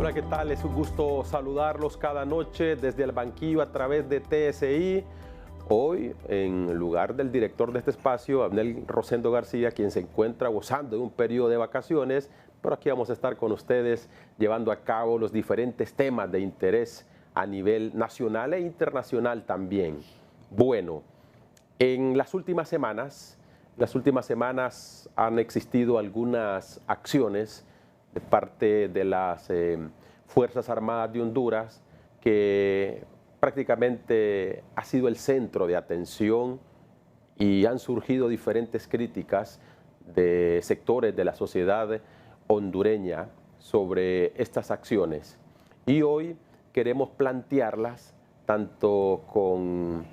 Hola, ¿qué tal? Es un gusto saludarlos cada noche desde el banquillo a través de TSI. Hoy, en lugar del director de este espacio, Abnel Rosendo García, quien se encuentra gozando de un periodo de vacaciones, pero aquí vamos a estar con ustedes llevando a cabo los diferentes temas de interés a nivel nacional e internacional también. Bueno, en las últimas semanas han existido algunas acciones de parte de las Fuerzas Armadas de Honduras que prácticamente ha sido el centro de atención y han surgido diferentes críticas de sectores de la sociedad hondureña sobre estas acciones. Y hoy queremos plantearlas tanto con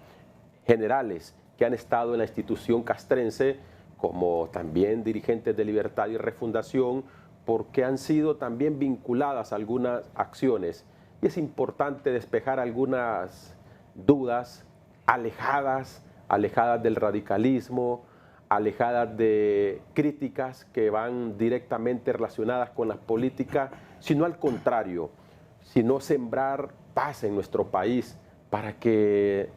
generales que han estado en la institución castrense, como también dirigentes de Libertad y Refundación, porque han sido también vinculadas a algunas acciones. Y es importante despejar algunas dudas alejadas del radicalismo, alejadas de críticas que van directamente relacionadas con la política, sino al contrario, sino sembrar paz en nuestro país para que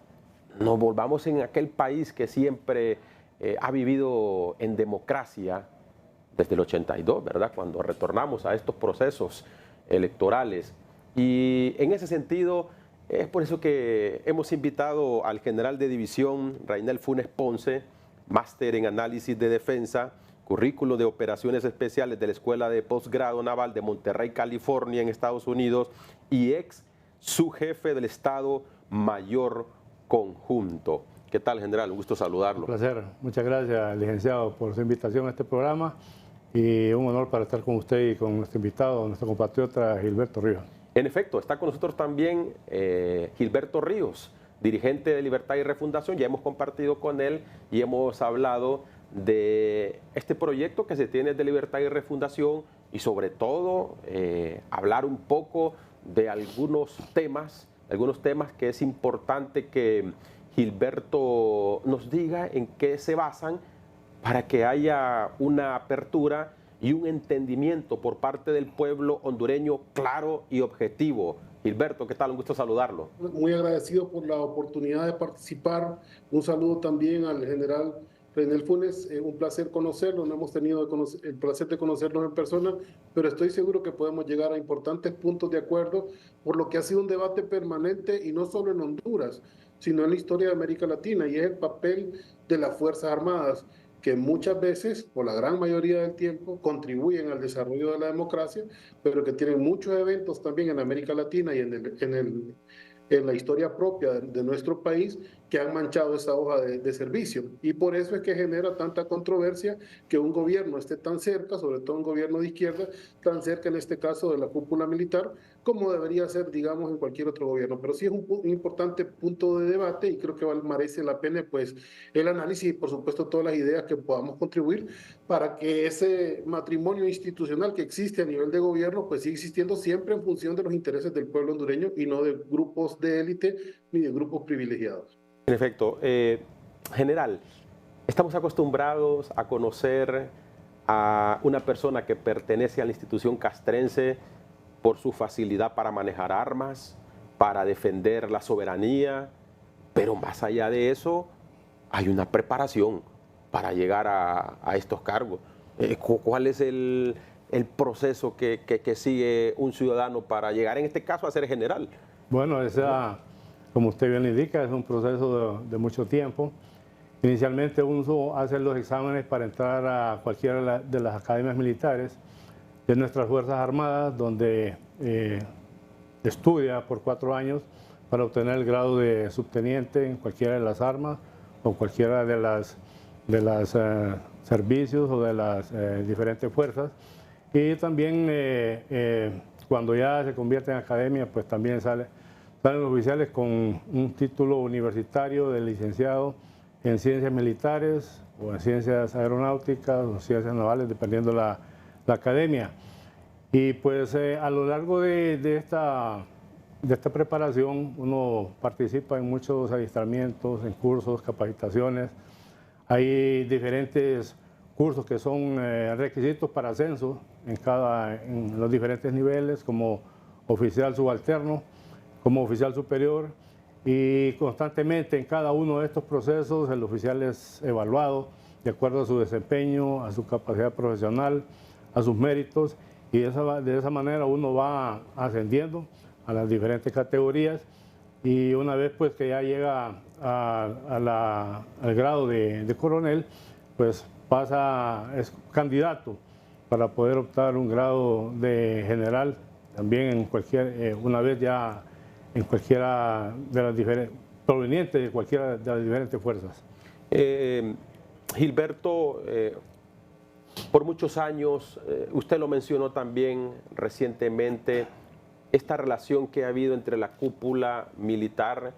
nos volvamos en aquel país que siempre ha vivido en democracia desde el 82, ¿verdad? Cuando retornamos a estos procesos electorales. Y en ese sentido, es por eso que hemos invitado al general de división, Raynel Funes Ponce, máster en análisis de defensa, currículo de operaciones especiales de la Escuela de Postgrado Naval de Monterrey, California, en Estados Unidos, y ex subjefe del Estado Mayor Conjunto. ¿Qué tal, general? Un gusto saludarlo. Un placer. Muchas gracias, licenciado, por su invitación a este programa y un honor para estar con usted y con nuestro invitado, nuestro compatriota Gilberto Ríos. En efecto, está con nosotros también Gilberto Ríos, dirigente de Libertad y Refundación. Ya hemos compartido con él y hemos hablado de este proyecto que se tiene de Libertad y Refundación y sobre todo hablar un poco de algunos temas que es importante que Gilberto nos diga en qué se basan para que haya una apertura y un entendimiento por parte del pueblo hondureño claro y objetivo. Gilberto, ¿qué tal? Un gusto saludarlo. Muy agradecido por la oportunidad de participar. Un saludo también al general Raynel Funes. Un placer conocerlo. No hemos tenido el placer de conocerlo en persona, pero estoy seguro que podemos llegar a importantes puntos de acuerdo por lo que ha sido un debate permanente y no solo en Honduras, sino en la historia de América Latina, y es el papel de las Fuerzas Armadas, que muchas veces, o la gran mayoría del tiempo, contribuyen al desarrollo de la democracia, pero que tienen muchos eventos también en América Latina y en la historia propia de nuestro país que han manchado esa hoja de servicio. Y por eso es que genera tanta controversia que un gobierno esté tan cerca, sobre todo un gobierno de izquierda, tan cerca en este caso de la cúpula militar, como debería ser, digamos, en cualquier otro gobierno. Pero sí es un importante punto de debate y creo que merece la pena pues el análisis y por supuesto todas las ideas que podamos contribuir para que ese matrimonio institucional que existe a nivel de gobierno pues siga existiendo siempre en función de los intereses del pueblo hondureño y no de grupos de élite ni de grupos privilegiados. En efecto, general, estamos acostumbrados a conocer a una persona que pertenece a la institución castrense por su facilidad para manejar armas, para defender la soberanía, pero más allá de eso, hay una preparación para llegar a estos cargos. ¿Cuál es el proceso que sigue un ciudadano para llegar, en este caso, a ser general? Bueno, como usted bien indica, es un proceso de mucho tiempo. Inicialmente uno hace los exámenes para entrar a cualquiera de las academias militares de nuestras Fuerzas Armadas, donde estudia por 4 años para obtener el grado de subteniente en cualquiera de las armas o cualquiera de las servicios o de las diferentes fuerzas. Y también cuando ya se convierte en academia, pues también salen los oficiales con un título universitario de licenciado en ciencias militares o en ciencias aeronáuticas o ciencias navales, dependiendo la academia. Y pues a lo largo de esta preparación uno participa en muchos adiestramientos, en cursos, capacitaciones. Hay diferentes cursos que son requisitos para ascenso en los diferentes niveles, como oficial subalterno, como oficial superior, y constantemente en cada uno de estos procesos el oficial es evaluado de acuerdo a su desempeño, a su capacidad profesional, a sus méritos, y de esa manera uno va ascendiendo a las diferentes categorías, y una vez pues que ya llega al grado de coronel, pues es candidato para poder optar un grado de general, también una vez ya en cualquiera de las proveniente de cualquiera de las diferentes fuerzas. Gilberto, por muchos años, usted lo mencionó también recientemente, esta relación que ha habido entre la cúpula militar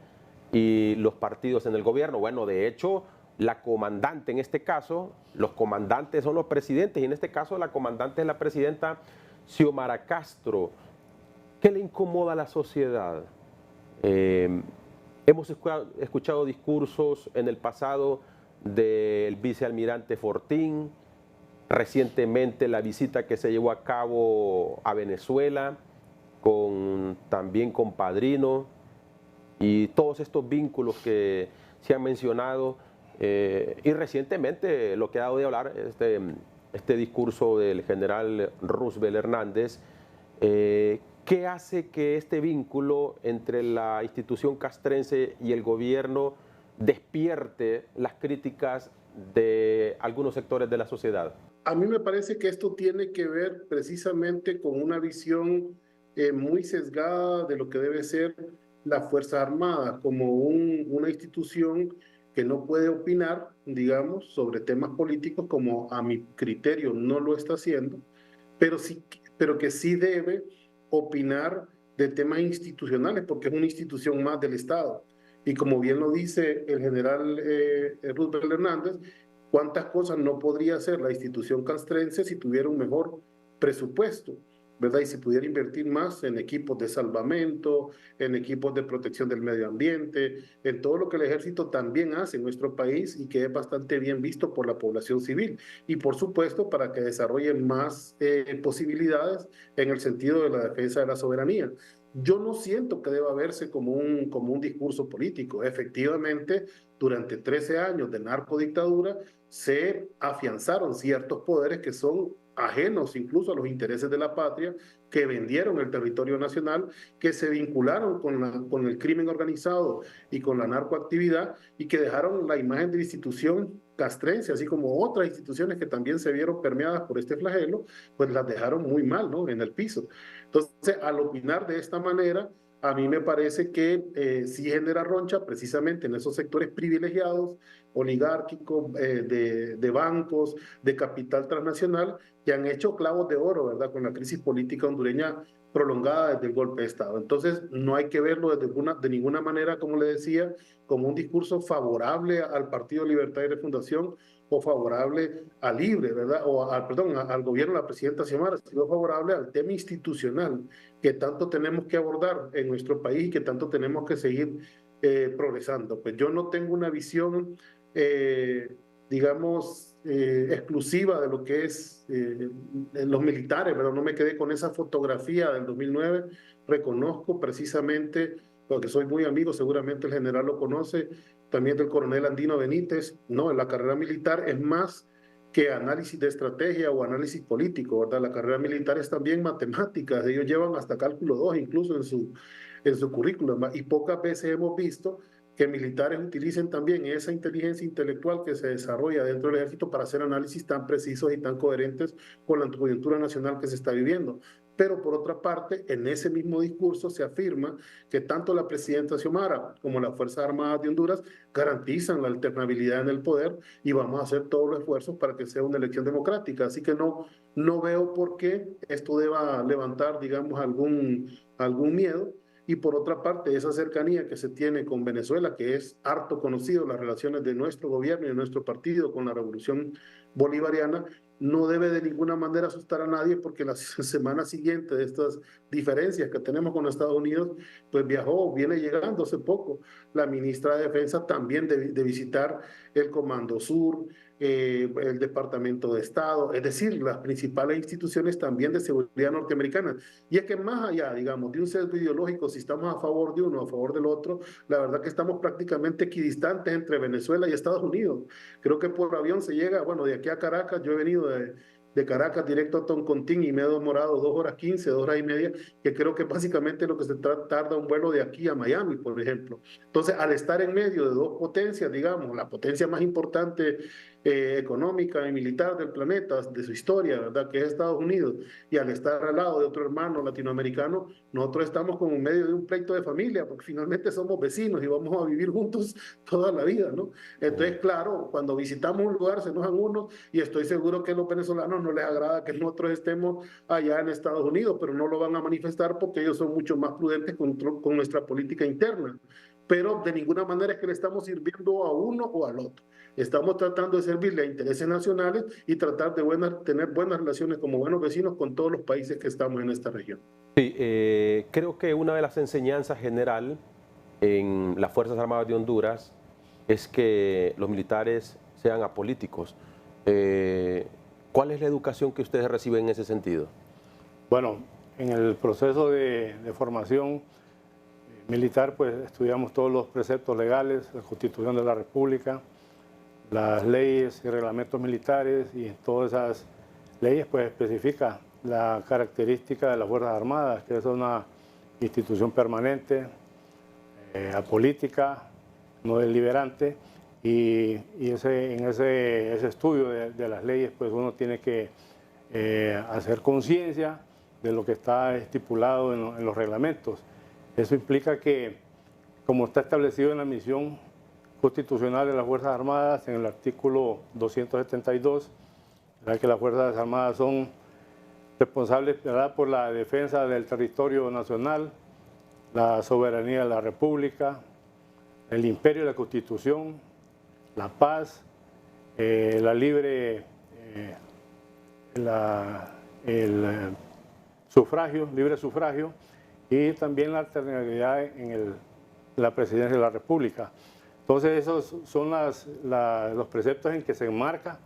y los partidos en el gobierno. Bueno, de hecho, la comandante en este caso, los comandantes son los presidentes, y en este caso la comandante es la presidenta Xiomara Castro. ¿Qué le incomoda a la sociedad? Hemos escuchado discursos en el pasado del vicealmirante Fortín, recientemente la visita que se llevó a cabo a Venezuela, también con Padrino, y todos estos vínculos que se han mencionado, y recientemente lo que ha dado de hablar, este discurso del general Roosevelt Hernández. ¿Qué hace que este vínculo entre la institución castrense y el gobierno despierte las críticas de algunos sectores de la sociedad? A mí me parece que esto tiene que ver precisamente con una visión muy sesgada de lo que debe ser la Fuerza Armada como una institución que no puede opinar, digamos, sobre temas políticos, como a mi criterio no lo está haciendo, pero que sí debe opinar de temas institucionales, porque es una institución más del Estado. Y como bien lo dice el general Roosevelt Hernández, ¿cuántas cosas no podría hacer la institución castrense si tuviera un mejor presupuesto, ¿verdad? Y si pudiera invertir más en equipos de salvamento, en equipos de protección del medio ambiente, en todo lo que el ejército también hace en nuestro país y que es bastante bien visto por la población civil. Y por supuesto, para que desarrollen más posibilidades en el sentido de la defensa de la soberanía. Yo no siento que deba verse como un discurso político. Efectivamente, durante 13 años de narcodictadura se afianzaron ciertos poderes que son ajenos incluso a los intereses de la patria, que vendieron el territorio nacional, que se vincularon con el crimen organizado y con la narcoactividad, y que dejaron la imagen de la institución castrense, así como otras instituciones que también se vieron permeadas por este flagelo, pues las dejaron muy mal, ¿no?, en el piso. Entonces, al opinar de esta manera, a mí me parece que sí genera roncha precisamente en esos sectores privilegiados, oligárquicos, de bancos, de capital transnacional, que han hecho clavos de oro, ¿verdad?, con la crisis política hondureña prolongada desde el golpe de Estado. Entonces, no hay que verlo de ninguna manera, como le decía, como un discurso favorable al Partido Libertad y Refundación o favorable a Libre, ¿verdad?, perdón, al gobierno de la presidenta Xiomara, sino favorable al tema institucional que tanto tenemos que abordar en nuestro país y que tanto tenemos que seguir progresando. Pues yo no tengo una visión, digamos, exclusiva de lo que es los militares, pero no me quedé con esa fotografía del 2009. Reconozco precisamente, porque soy muy amigo, seguramente el general lo conoce, también del coronel Andino Benítez, no, la carrera militar es más que análisis de estrategia o análisis político, ¿verdad? La carrera militar es también matemáticas, ellos llevan hasta cálculo 2 incluso en su currículum, y pocas veces hemos visto que militares utilicen también esa inteligencia intelectual que se desarrolla dentro del ejército para hacer análisis tan precisos y tan coherentes con la coyuntura nacional que se está viviendo. Pero por otra parte, en ese mismo discurso se afirma que tanto la presidenta Xiomara como las Fuerzas Armadas de Honduras garantizan la alternabilidad en el poder y vamos a hacer todos los esfuerzos para que sea una elección democrática. Así que no veo por qué esto deba levantar, digamos, algún miedo. Y por otra parte, esa cercanía que se tiene con Venezuela, que es harto conocido, las relaciones de nuestro gobierno y de nuestro partido con la revolución bolivariana, no debe de ninguna manera asustar a nadie, porque la semana siguiente de estas diferencias que tenemos con Estados Unidos, pues viene llegando hace poco la ministra de Defensa también de visitar el Comando Sur, el Departamento de Estado, es decir, las principales instituciones también de seguridad norteamericanas. Y es que más allá, digamos, de un sesgo ideológico, si estamos a favor de uno o a favor del otro, la verdad que estamos prácticamente equidistantes entre Venezuela y Estados Unidos. Creo que por avión se llega, bueno, de aquí a Caracas, yo he venido de Caracas directo a Toncontín y me he demorado 2 horas 15, 2 horas y media, que creo que básicamente lo que se tarda un vuelo de aquí a Miami, por ejemplo. Entonces, al estar en medio de dos potencias, digamos, la potencia más importante económica y militar del planeta, de su historia, ¿verdad? Que es Estados Unidos, y al estar al lado de otro hermano latinoamericano, nosotros estamos como en medio de un pleito de familia, porque finalmente somos vecinos y vamos a vivir juntos toda la vida, ¿no? Entonces, claro, cuando visitamos un lugar se enojan unos y estoy seguro que a los venezolanos no les agrada que nosotros estemos allá en Estados Unidos, pero no lo van a manifestar porque ellos son mucho más prudentes con nuestra política interna. Pero de ninguna manera es que le estamos sirviendo a uno o al otro. Estamos tratando de servirle a intereses nacionales y tratar de tener buenas relaciones como buenos vecinos con todos los países que estamos en esta región. Sí, creo que una de las enseñanzas general en las Fuerzas Armadas de Honduras es que los militares sean apolíticos. ¿Cuál es la educación que ustedes reciben en ese sentido? Bueno, en el proceso de formación militar, pues estudiamos todos los preceptos legales, la Constitución de la República, las leyes y reglamentos militares, y todas esas leyes pues especifica la característica de las Fuerzas Armadas, que es una institución permanente, apolítica, no deliberante, y en ese estudio de las leyes pues uno tiene que hacer conciencia de lo que está estipulado en los reglamentos. Eso implica que, como está establecido en la misión constitucional de las Fuerzas Armadas, en el artículo 272, ¿verdad?, que las Fuerzas Armadas son responsables, ¿verdad?, por la defensa del territorio nacional, la soberanía de la República, el imperio y la Constitución, la paz, la libre, el sufragio, libre sufragio, y también la alternabilidad en la presidencia de la República. Entonces esos son los preceptos en que se enmarca,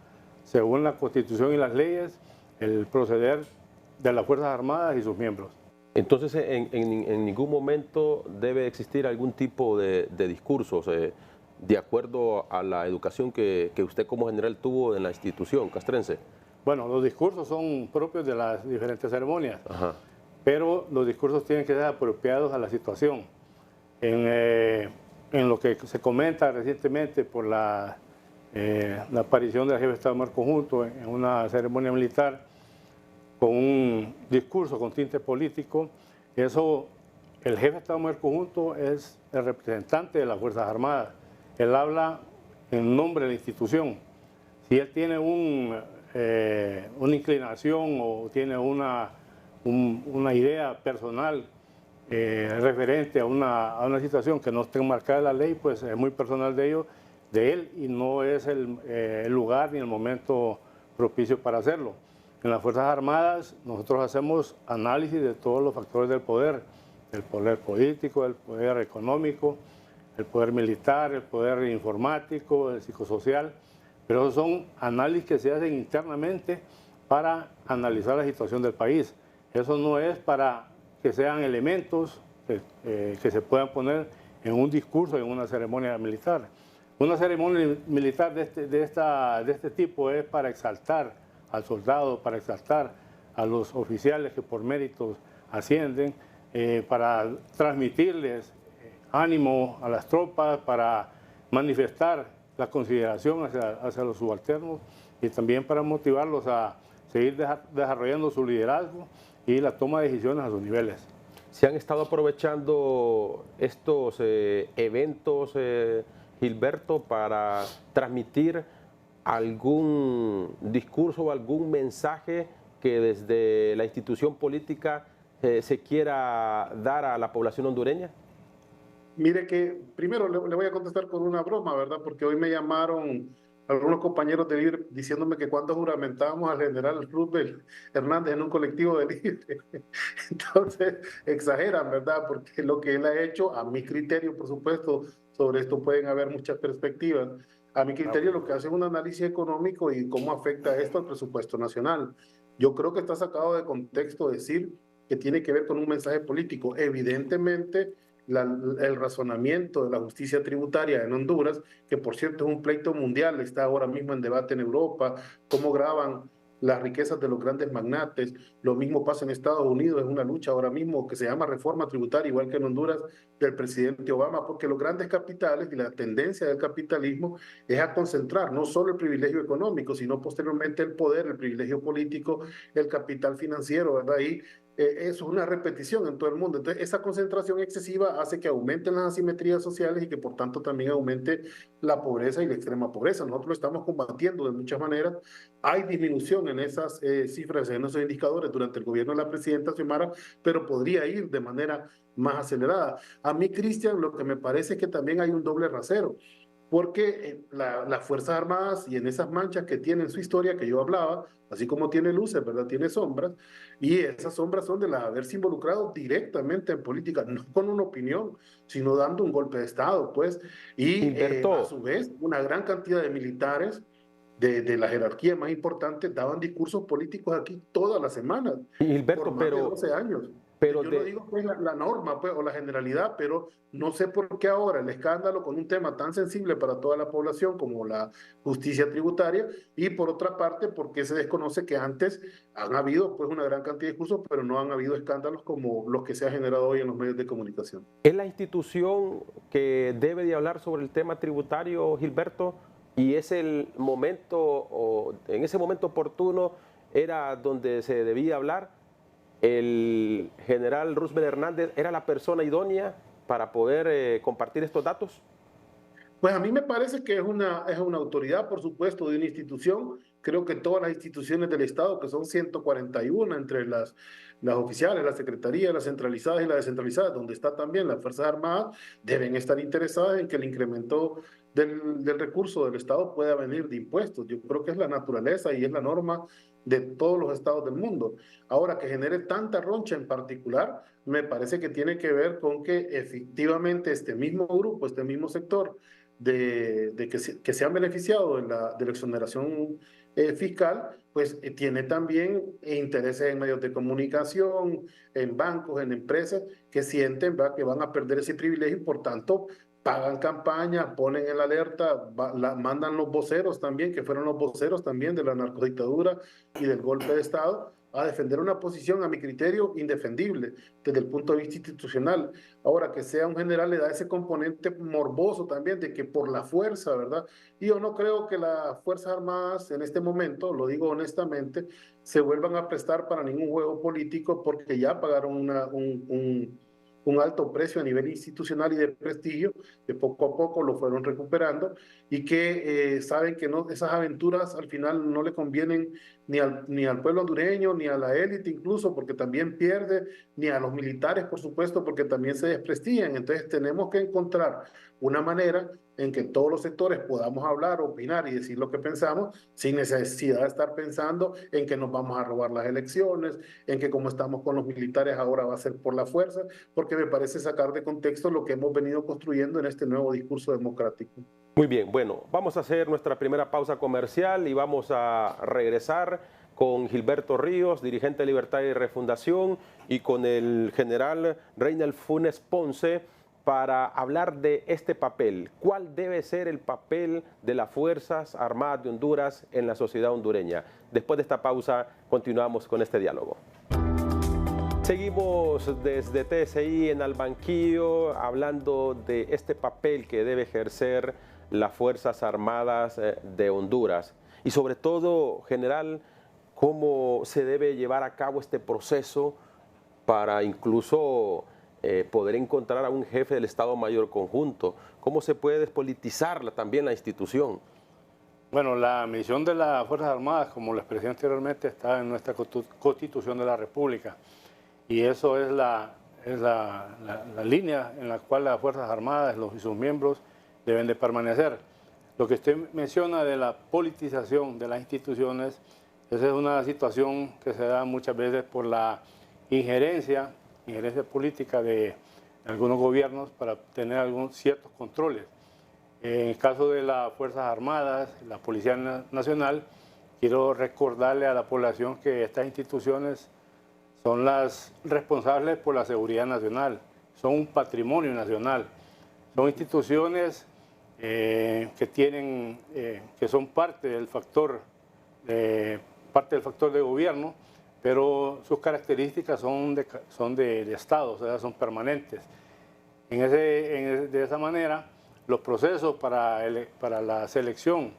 según la Constitución y las leyes, el proceder de las Fuerzas Armadas y sus miembros. Entonces, en ningún momento debe existir algún tipo de discursos de acuerdo a la educación que usted como general tuvo en la institución castrense. Bueno, los discursos son propios de las diferentes ceremonias. Ajá. Pero los discursos tienen que ser apropiados a la situación. En lo que se comenta recientemente por la aparición del jefe de Estado Mayor Conjunto en una ceremonia militar con un discurso con tinte político, eso, el jefe de Estado Mayor Conjunto es el representante de las Fuerzas Armadas. Él habla en nombre de la institución. Si él tiene una inclinación o tiene una idea personal referente a una situación que no esté enmarcada en la ley, pues es muy personal de él, y no es el lugar ni el momento propicio para hacerlo. En las Fuerzas Armadas nosotros hacemos análisis de todos los factores del poder político, el poder económico, el poder militar, el poder informático, el psicosocial, pero esos son análisis que se hacen internamente para analizar la situación del país. Eso no es para que sean elementos que se puedan poner en un discurso, en una ceremonia militar. Una ceremonia militar de este tipo es para exaltar al soldado, para exaltar a los oficiales que por méritos ascienden, para transmitirles ánimo a las tropas, para manifestar la consideración hacia los subalternos, y también para motivarlos a seguir desarrollando su liderazgo y la toma de decisiones a sus niveles. ¿Se han estado aprovechando estos eventos, Gilberto, para transmitir algún discurso o algún mensaje que desde la institución política se quiera dar a la población hondureña? Mire que primero le voy a contestar con una broma, ¿verdad? Porque hoy me llamaron algunos compañeros de IR diciéndome que cuando juramentábamos al general Roosevelt Hernández en un colectivo de líderes. Entonces, exageran, ¿verdad? Porque lo que él ha hecho, a mi criterio, por supuesto, sobre esto pueden haber muchas perspectivas, A mi criterio, lo que hace es un análisis económico y cómo afecta esto al presupuesto nacional. Yo creo que está sacado de contexto decir que tiene que ver con un mensaje político. Evidentemente, el razonamiento de la justicia tributaria en Honduras, que por cierto es un pleito mundial, está ahora mismo en debate en Europa, cómo graban las riquezas de los grandes magnates. Lo mismo pasa en Estados Unidos, es una lucha ahora mismo que se llama reforma tributaria, igual que en Honduras, del presidente Obama, porque los grandes capitales y la tendencia del capitalismo es a concentrar no solo el privilegio económico, sino posteriormente el poder, el privilegio político, el capital financiero, ¿verdad? Y eso es una repetición en todo el mundo. Entonces, esa concentración excesiva hace que aumenten las asimetrías sociales y que por tanto también aumente la pobreza y la extrema pobreza. Nosotros lo estamos combatiendo de muchas maneras. Hay disminución en esas cifras, en esos indicadores durante el gobierno de la presidenta Xiomara, pero podría ir de manera más acelerada. A mí, Cristian, lo que me parece es que también hay un doble rasero, porque las Fuerzas Armadas y en esas manchas que tienen su historia que yo hablaba, así como tiene luces, ¿verdad? Tiene sombras, y esas sombras son de las haberse involucrado directamente en política, no con una opinión, sino dando un golpe de Estado, pues, y a Gilberto, su vez una gran cantidad de militares de la jerarquía más importante daban discursos políticos aquí todas las semanas, por Gilberto, más de 12 años. pero Yo no digo que es la norma pues, o la generalidad, pero no sé por qué ahora el escándalo con un tema tan sensible para toda la población como la justicia tributaria, y por otra parte, porque se desconoce que antes han habido pues, una gran cantidad de discursos, pero no han habido escándalos como los que se ha generado hoy en los medios de comunicación. ¿es la institución que debe de hablar sobre el tema tributario, Gilberto? Y es el momento, o en ese momento oportuno, era donde se debía hablar. ¿El general Roosevelt Hernández era la persona idónea para poder compartir estos datos? Pues a mí me parece que es una autoridad, por supuesto, de una institución. Creo que todas las instituciones del Estado, que son 141 entre las oficiales, la Secretaría, las centralizadas y las descentralizadas, donde está también las Fuerzas Armadas, deben estar interesadas en que el incremento del recurso del Estado pueda venir de impuestos. Yo creo que es la naturaleza y es la norma de todos los estados del mundo. Ahora, que genere tanta roncha en particular, me parece que tiene que ver con que efectivamente este mismo grupo, este mismo sector, que se han beneficiado de la exoneración fiscal, pues tiene también intereses en medios de comunicación, en bancos, en empresas, que sienten que van a perder ese privilegio y por tanto pagan campaña, ponen en la alerta, mandan los voceros también, que fueron los voceros también de la narcodictadura y del golpe de Estado, a defender una posición, a mi criterio, indefendible desde el punto de vista institucional. Ahora, que sea un general le da ese componente morboso también de que por la fuerza, ¿verdad? Y yo no creo que las Fuerzas Armadas en este momento, lo digo honestamente, se vuelvan a prestar para ningún juego político porque ya pagaron un alto precio a nivel institucional y de prestigio, que poco a poco lo fueron recuperando y que saben que no, esas aventuras al final no le convienen ni al pueblo hondureño, ni a la élite incluso, porque también pierde, ni a los militares, por supuesto, porque también se desprestigian. Entonces tenemos que encontrar una manera en que todos los sectores podamos hablar, opinar y decir lo que pensamos sin necesidad de estar pensando en que nos vamos a robar las elecciones, en que como estamos con los militares ahora va a ser por la fuerza, porque me parece sacar de contexto lo que hemos venido construyendo en este nuevo discurso democrático. Muy bien, bueno, vamos a hacer nuestra primera pausa comercial y vamos a regresar con Gilberto Ríos, dirigente de Libertad y Refundación, y con el general Reinald Funes Ponce para hablar de este papel. ¿Cuál debe ser el papel de las Fuerzas Armadas de Honduras en la sociedad hondureña? Después de esta pausa continuamos con este diálogo. Seguimos desde TSI en Al Banquillo hablando de este papel que debe ejercer las Fuerzas Armadas de Honduras y sobre todo, general, cómo se debe llevar a cabo este proceso para incluso poder encontrar a un jefe del Estado Mayor Conjunto. ¿Cómo se puede despolitizar también la institución? Bueno, la misión de las Fuerzas Armadas, como lo expresé anteriormente, está en nuestra Constitución de la República. Y eso es la línea en la cual las Fuerzas Armadas y sus miembros deben de permanecer. Lo que usted menciona de la politización de las instituciones, esa es una situación que se da muchas veces por la injerencia política de algunos gobiernos para tener algunos ciertos controles. En el caso de las Fuerzas Armadas, la Policía Nacional, quiero recordarle a la población que estas instituciones son las responsables por la seguridad nacional, son un patrimonio nacional, son instituciones que son parte del factor de gobierno, pero sus características son de Estado, o sea, son permanentes. De esa manera, los procesos para la selección,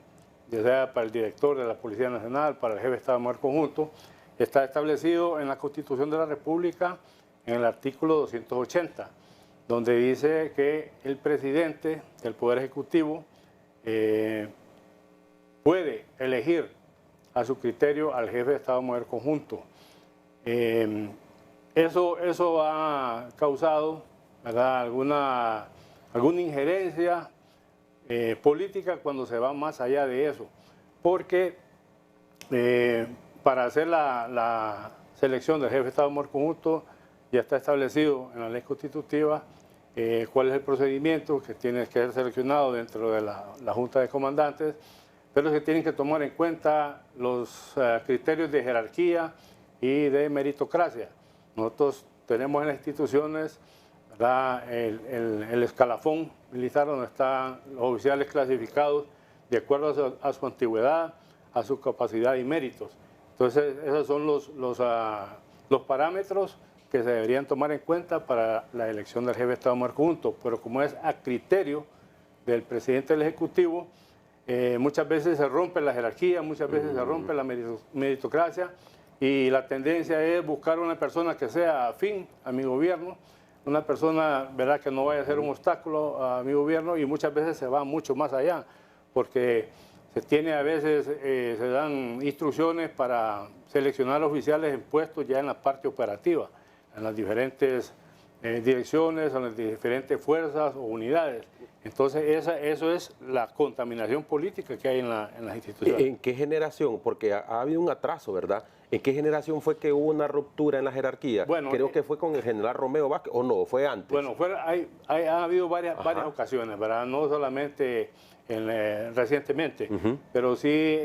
ya sea para el director de la Policía Nacional, para el jefe de Estado Mayor Conjunto, está establecido en la Constitución de la República, en el artículo 280, donde dice que el presidente del Poder Ejecutivo puede elegir a su criterio al jefe de Estado Mayor Conjunto. Eso ha causado, ¿verdad?, alguna injerencia política cuando se va más allá de eso, porque para hacer la selección del jefe de Estado Mayor Conjunto ya está establecido en la ley constitutiva cuál es el procedimiento que tiene que ser seleccionado dentro de la Junta de Comandantes, pero se tienen que tomar en cuenta los criterios de jerarquía y de meritocracia. Nosotros tenemos en las instituciones, ¿verdad?, el escalafón militar donde están los oficiales clasificados de acuerdo a su antigüedad, a su capacidad y méritos. Entonces, esos son los parámetros que se deberían tomar en cuenta para la elección del jefe de Estado Mayor Conjunto, pero como es a criterio del presidente del Ejecutivo, muchas veces se rompe la jerarquía, muchas veces se rompe la meritocracia, y la tendencia es buscar una persona que sea afín a mi gobierno, una persona, ¿verdad?, que no vaya a ser un obstáculo a mi gobierno, y muchas veces se va mucho más allá, porque se dan instrucciones para seleccionar oficiales en puestos ya en la parte operativa, en las diferentes direcciones, en las diferentes fuerzas o unidades. Entonces, eso es la contaminación política que hay en las instituciones. ¿En qué generación? Porque ha habido un atraso, ¿verdad? ¿En qué generación fue que hubo una ruptura en la jerarquía? Bueno, creo que fue con el general Romeo Vázquez, ¿o no? ¿Fue antes? Bueno, ha habido varias ocasiones, ¿verdad? No solamente recientemente, pero sí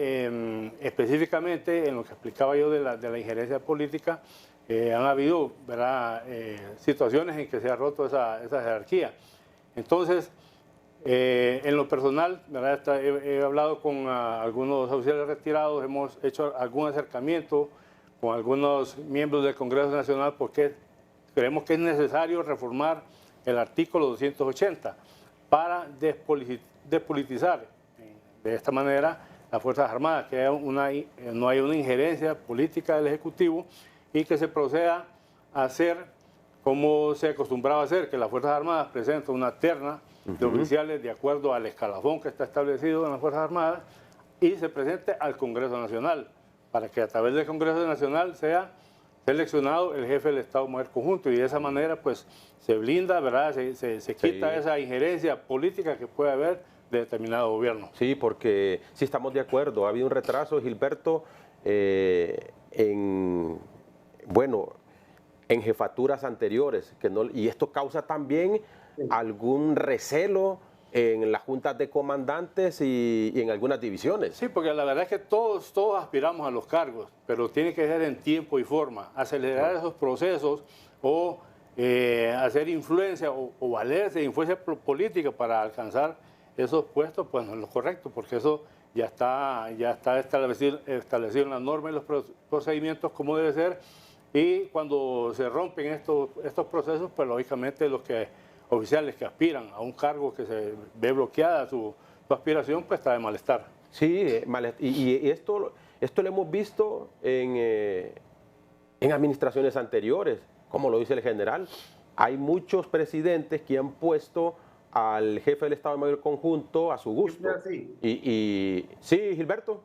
específicamente en lo que explicaba yo de la injerencia política, han habido, ¿verdad?, situaciones en que se ha roto esa jerarquía. Entonces, en lo personal, ¿verdad?, he hablado con algunos oficiales retirados, hemos hecho algún acercamiento con algunos miembros del Congreso Nacional porque creemos que es necesario reformar el artículo 280 para despolitizar de esta manera las Fuerzas Armadas, que no hay una injerencia política del Ejecutivo y que se proceda a hacer como se acostumbraba a hacer, que las Fuerzas Armadas presentan una terna de oficiales de acuerdo al escalafón que está establecido en las Fuerzas Armadas y se presente al Congreso Nacional, para que a través del Congreso Nacional sea seleccionado el jefe del Estado Mayor Conjunto, y de esa manera pues se blinda, ¿verdad?, se quita esa injerencia política que puede haber de determinado gobierno. Sí, porque sí estamos de acuerdo, ha habido un retraso, Gilberto, en jefaturas anteriores, y esto causa también algún recelo en las juntas de comandantes y en algunas divisiones. Sí, porque la verdad es que todos aspiramos a los cargos, pero tiene que ser en tiempo y forma. Acelerar esos procesos o hacer influencia o valerse de influencia política para alcanzar esos puestos, pues no es lo correcto, porque eso ya está establecido en la norma y los procedimientos como debe ser, y cuando se rompen estos procesos, pues lógicamente los oficiales que aspiran a un cargo que se ve bloqueada su aspiración, pues está de malestar. Sí, y esto lo hemos visto en administraciones anteriores, como lo dice el general. Hay muchos presidentes que han puesto al jefe del Estado Mayor Conjunto a su gusto. Sí. Sí, Gilberto.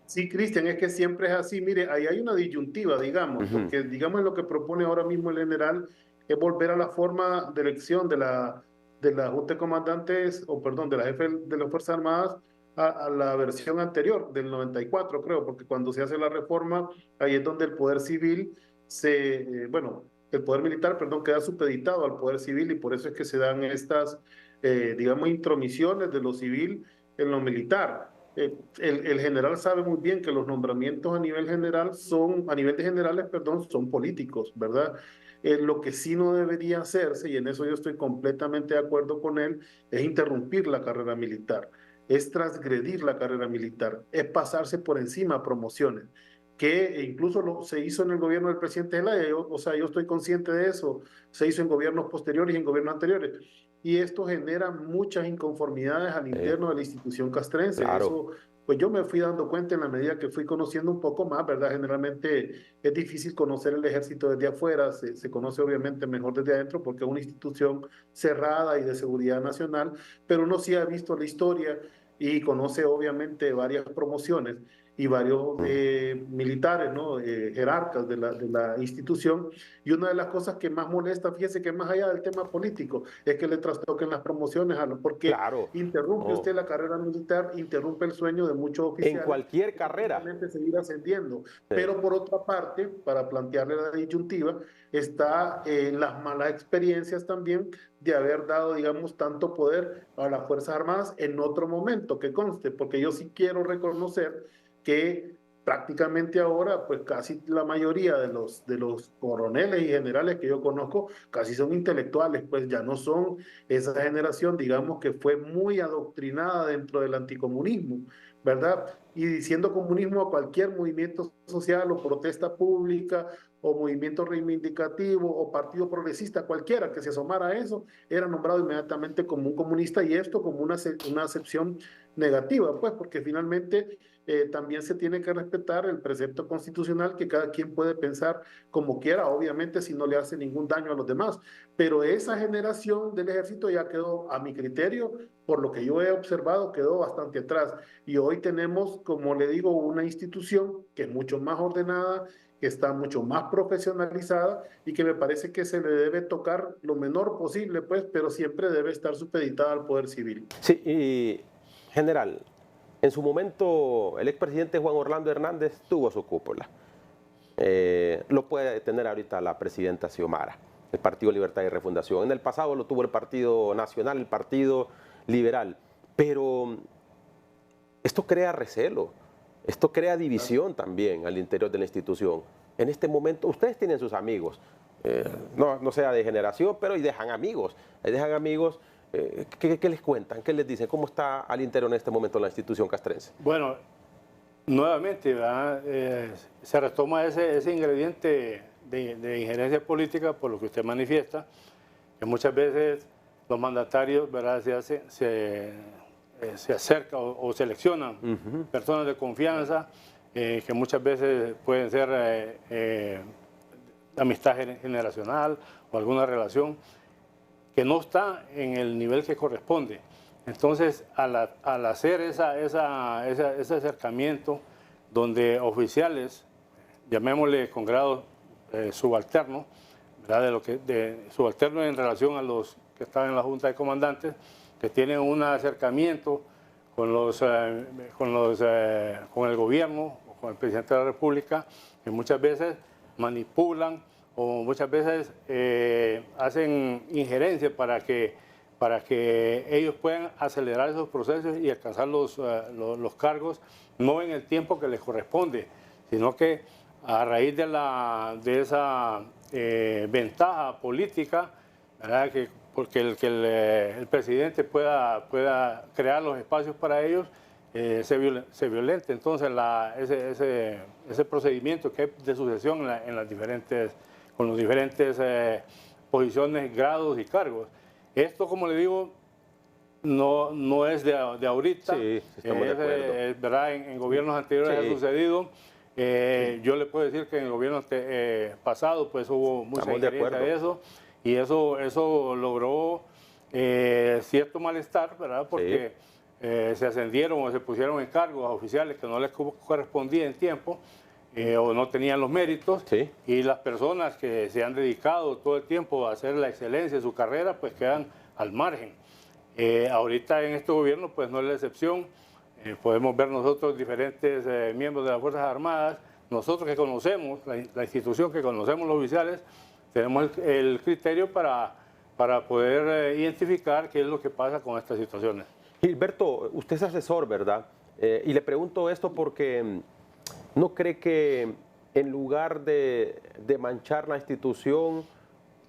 Sí, Cristian, es que siempre es así. Mire, ahí hay una disyuntiva, digamos, porque digamos lo que propone ahora mismo el general es volver a la forma de elección de la Junta de Comandantes, o perdón, de la jefe de las Fuerzas Armadas a la versión anterior, del 94, creo, porque cuando se hace la reforma, ahí es donde el poder civil el poder militar, perdón, queda supeditado al poder civil, y por eso es que se dan digamos, intromisiones de lo civil en lo militar. El general sabe muy bien que los nombramientos a nivel general a nivel de generales, perdón, son políticos, ¿verdad? Lo que sí no debería hacerse, y en eso yo estoy completamente de acuerdo con él, es interrumpir la carrera militar, es transgredir la carrera militar, es pasarse por encima a promociones, que incluso se hizo en el gobierno del presidente Zelaya. O sea, yo estoy consciente de eso, se hizo en gobiernos posteriores y en gobiernos anteriores, y esto genera muchas inconformidades al interno de la institución castrense. Claro. Eso, pues yo me fui dando cuenta en la medida que fui conociendo un poco más, ¿verdad? Generalmente es difícil conocer el ejército desde afuera, se conoce obviamente mejor desde adentro porque es una institución cerrada y de seguridad nacional, pero uno sí ha visto la historia y conoce obviamente varias promociones y varios militares, ¿no? Jerarcas de la institución. Y una de las cosas que más molesta, fíjese que más allá del tema político, es que le trastoquen las promociones, porque Claro. interrumpe usted la carrera militar, interrumpe el sueño de muchos oficiales. En cualquier carrera. Seguir ascendiendo. Sí. Pero por otra parte, para plantearle la disyuntiva, está las malas experiencias también de haber dado, digamos, tanto poder a las Fuerzas Armadas en otro momento, que conste, porque yo sí quiero reconocer que prácticamente ahora, pues casi la mayoría de los coroneles y generales que yo conozco, casi son intelectuales, pues ya no son esa generación, digamos, que fue muy adoctrinada dentro del anticomunismo, ¿verdad? Y diciendo comunismo a cualquier movimiento social o protesta pública o movimiento reivindicativo o partido progresista, cualquiera que se asomara a eso, era nombrado inmediatamente como un comunista, y esto como una acepción negativa, pues porque finalmente también se tiene que respetar el precepto constitucional, que cada quien puede pensar como quiera, obviamente si no le hace ningún daño a los demás, pero esa generación del ejército ya quedó, a mi criterio, por lo que yo he observado, quedó bastante atrás, y hoy tenemos, como le digo, una institución que es mucho más ordenada, que está mucho más profesionalizada y que me parece que se le debe tocar lo menor posible, pues, pero siempre debe estar supeditada al poder civil. Sí, y general, en su momento el expresidente Juan Orlando Hernández tuvo su cúpula. Lo puede tener ahorita la presidenta Xiomara, el Partido Libertad y Refundación. En el pasado lo tuvo el Partido Nacional, el Partido Liberal. Pero esto crea recelo, esto crea división también al interior de la institución. En este momento, ustedes tienen sus amigos, no sea de generación, pero y dejan amigos. ¿Qué les cuentan? ¿Qué les dicen? ¿Cómo está al interior en este momento la institución castrense? Bueno, nuevamente, se retoma ese ingrediente de injerencia política, por lo que usted manifiesta, que muchas veces los mandatarios, ¿verdad?, se acercan o seleccionan personas de confianza, que muchas veces pueden ser amistad generacional o alguna relación que no está en el nivel que corresponde. Entonces, al hacer ese acercamiento, donde oficiales, llamémosle con grado subalterno, ¿verdad?, subalterno en relación a los que están en la Junta de Comandantes, que tienen un acercamiento con el gobierno o con el presidente de la República, que muchas veces manipulan o muchas veces hacen injerencia para que ellos puedan acelerar esos procesos y alcanzar los cargos, no en el tiempo que les corresponde, sino que a raíz de esa ventaja política, ¿verdad?, porque el presidente pueda crear los espacios para ellos, se violenta entonces ese procedimiento que es de sucesión con los diferentes posiciones, grados y cargos. Esto, como le digo, no es de ahorita. Sí, estamos de acuerdo. ¿Verdad? En gobiernos anteriores ha sucedido. Yo le puedo decir que en el gobierno pasado pues hubo mucha injerencia de eso, y eso logró cierto malestar, ¿verdad? Porque se ascendieron o se pusieron en cargos a oficiales que no les correspondía en tiempo, o no tenían los méritos, y las personas que se han dedicado todo el tiempo a hacer la excelencia de su carrera pues quedan al margen. Ahorita en este gobierno pues no es la excepción. Podemos ver nosotros diferentes miembros de las Fuerzas Armadas, nosotros que conocemos la institución, que conocemos los oficiales, tenemos el criterio para para poder identificar qué es lo que pasa con estas situaciones. Gilberto, usted es asesor, ¿verdad? Y le pregunto esto porque ¿no cree que en lugar de manchar la institución,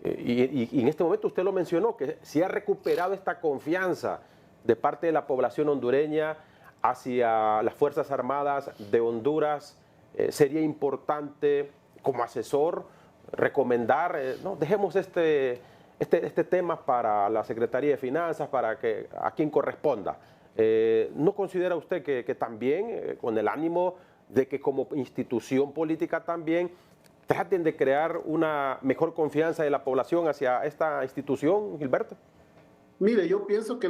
y en este momento usted lo mencionó, que si ha recuperado esta confianza de parte de la población hondureña hacia las Fuerzas Armadas de Honduras, sería importante como asesor recomendar, no, dejemos este tema para la Secretaría de Finanzas, para que a quien corresponda? ¿No considera usted que también, con el ánimo de que como institución política también traten de crear una mejor confianza de la población hacia esta institución, Gilberto? Mire, yo pienso que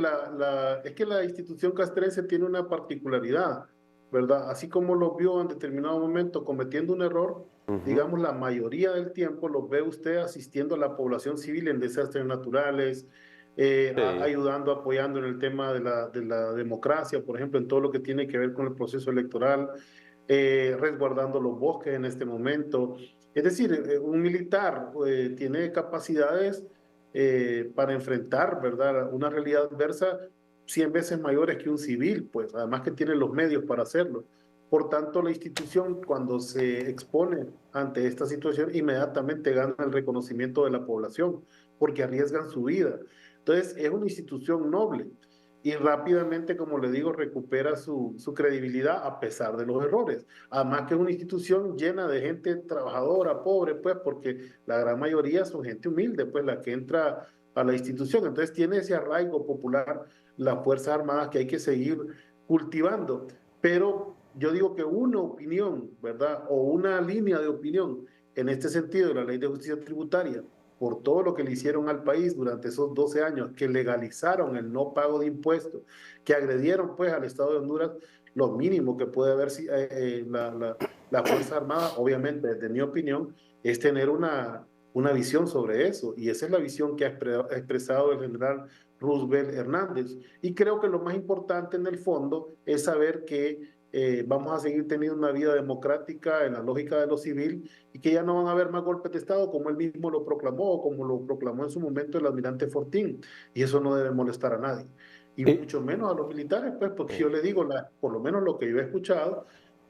es que la institución castrense tiene una particularidad, ¿verdad? Así como lo vio en determinado momento cometiendo un error, digamos, la mayoría del tiempo lo ve usted asistiendo a la población civil en desastres naturales, Sí. ayudando, apoyando en el tema de la democracia, por ejemplo, en todo lo que tiene que ver con el proceso electoral, resguardando los bosques en este momento. Es decir, un militar tiene capacidades para enfrentar, ¿verdad?, una realidad adversa 100 veces mayores que un civil, pues además que tiene los medios para hacerlo. Por tanto, la institución, cuando se expone ante esta situación, inmediatamente gana el reconocimiento de la población, porque arriesgan su vida. Entonces, es una institución noble y rápidamente, como le digo, recupera su credibilidad a pesar de los errores. Además que es una institución llena de gente trabajadora, pobre, pues, porque la gran mayoría son gente humilde, pues, la que entra a la institución. Entonces tiene ese arraigo popular las Fuerzas Armadas que hay que seguir cultivando. Pero yo digo que una opinión, ¿verdad? O una línea de opinión en este sentido de la Ley de Justicia Tributaria, por todo lo que le hicieron al país durante esos 12 años, que legalizaron el no pago de impuestos, que agredieron pues al Estado de Honduras, lo mínimo que puede haber la Fuerza Armada, obviamente desde mi opinión, es tener una visión sobre eso. Y esa es la visión que ha expresado el general Roosevelt Hernández. Y creo que lo más importante en el fondo es saber que vamos a seguir teniendo una vida democrática en la lógica de lo civil y que ya no van a haber más golpes de Estado como él mismo lo proclamó, como lo proclamó en su momento el almirante Fortín. Y eso no debe molestar a nadie. Y mucho menos a los militares, pues, porque yo le digo, por lo menos lo que yo he escuchado,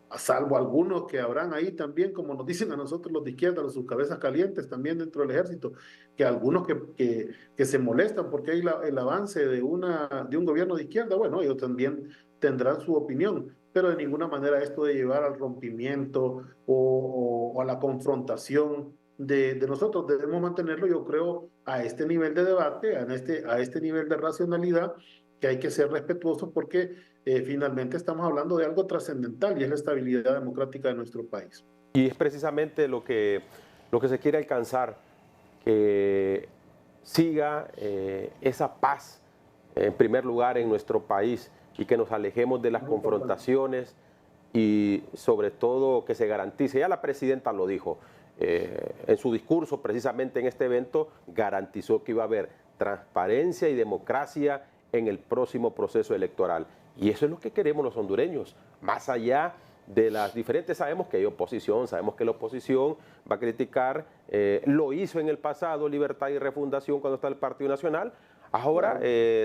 a salvo algunos que habrán ahí también, como nos dicen a nosotros los de izquierda, los sus cabezas calientes también dentro del ejército, que algunos que se molestan porque hay el avance de un gobierno de izquierda, bueno, ellos también tendrán su opinión, pero de ninguna manera esto de llevar al rompimiento o a la confrontación de nosotros, debemos mantenerlo, yo creo, a este nivel de debate, a este nivel de racionalidad, que hay que ser respetuosos porque finalmente estamos hablando de algo trascendental y es la estabilidad democrática de nuestro país. Y es precisamente lo que se quiere alcanzar, que siga esa paz en primer lugar en nuestro país y que nos alejemos de las confrontaciones y sobre todo que se garantice, ya la presidenta lo dijo, en su discurso precisamente en este evento garantizó que iba a haber transparencia y democracia en el próximo proceso electoral. Y eso es lo que queremos los hondureños, más allá de las diferentes, sabemos que hay oposición, sabemos que la oposición va a criticar, lo hizo en el pasado Libertad y Refundación cuando está el Partido Nacional, ahora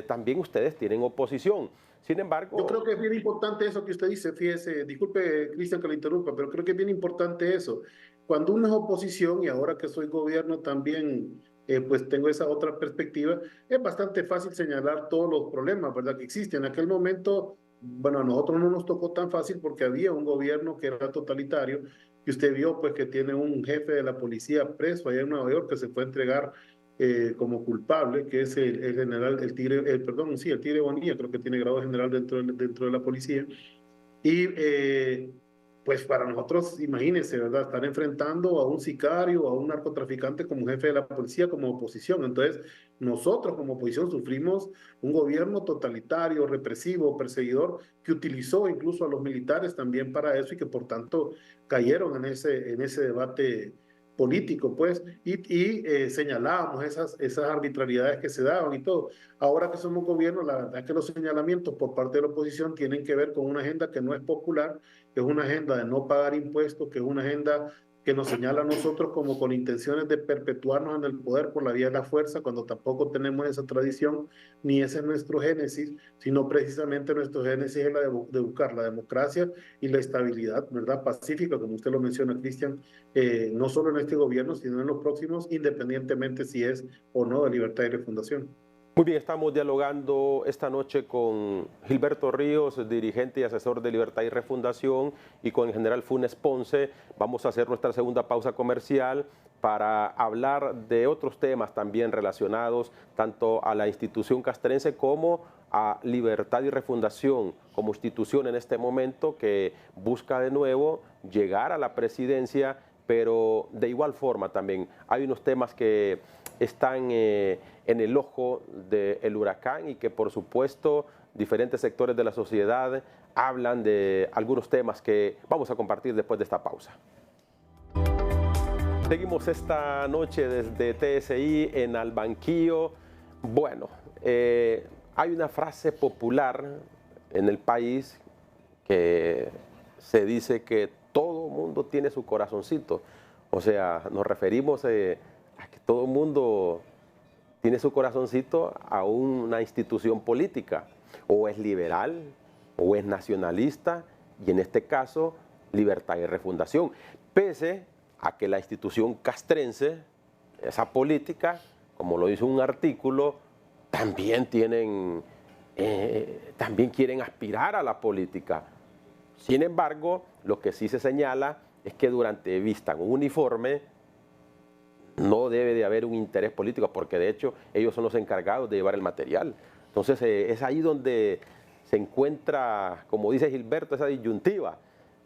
también ustedes tienen oposición. Sin embargo... Yo creo que es bien importante eso que usted dice, fíjese, disculpe Cristian que lo interrumpa, pero creo que es bien importante eso. Cuando uno es oposición y ahora que soy gobierno también, pues tengo esa otra perspectiva, es bastante fácil señalar todos los problemas, ¿verdad?, que existen. En aquel momento, bueno, a nosotros no nos tocó tan fácil porque había un gobierno que era totalitario, que usted vio pues que tiene un jefe de la policía preso allá en Nueva York que se fue a entregar como culpable, que es el general, el Tigre Bonilla, creo que tiene grado de general dentro de la policía. Y pues para nosotros, imagínense, ¿verdad?, estar enfrentando a un sicario, a un narcotraficante como jefe de la policía, como oposición. Entonces, nosotros como oposición sufrimos un gobierno totalitario, represivo, perseguidor, que utilizó incluso a los militares también para eso y que por tanto cayeron en ese debate político, pues, y señalábamos esas arbitrariedades que se daban y todo. Ahora que somos gobierno, la verdad es que los señalamientos por parte de la oposición tienen que ver con una agenda que no es popular, que es una agenda de no pagar impuestos, que es una agenda que nos señala a nosotros como con intenciones de perpetuarnos en el poder por la vía de la fuerza, cuando tampoco tenemos esa tradición, ni ese es nuestro génesis, sino precisamente nuestro génesis es la de buscar la democracia y la estabilidad, ¿verdad? Pacífica, como usted lo menciona, Cristian, no solo en este gobierno, sino en los próximos, independientemente si es o no de libertad y refundación. Muy bien, estamos dialogando esta noche con Gilberto Ríos, dirigente y asesor de Libertad y Refundación, y con el general Funes Ponce. Vamos a hacer nuestra segunda pausa comercial para hablar de otros temas también relacionados tanto a la institución castrense como a Libertad y Refundación como institución en este momento que busca de nuevo llegar a la presidencia, pero de igual forma también hay unos temas que están en el ojo del huracán y que por supuesto diferentes sectores de la sociedad hablan de algunos temas que vamos a compartir después de esta pausa. Seguimos esta noche desde TSI en Al Banquillo. Bueno, hay una frase popular en el país que se dice que todo mundo tiene su corazoncito. O sea, nos referimos a que todo el mundo tiene su corazoncito a una institución política, o es liberal, o es nacionalista, y en este caso, Libertad y Refundación. Pese a que la institución castrense, esa política, como lo dice un artículo, también quieren aspirar a la política. Sin embargo, lo que sí se señala es que durante vistan un uniforme, no debe de haber un interés político, porque de hecho ellos son los encargados de llevar el material. Entonces es ahí donde se encuentra, como dice Gilberto, esa disyuntiva.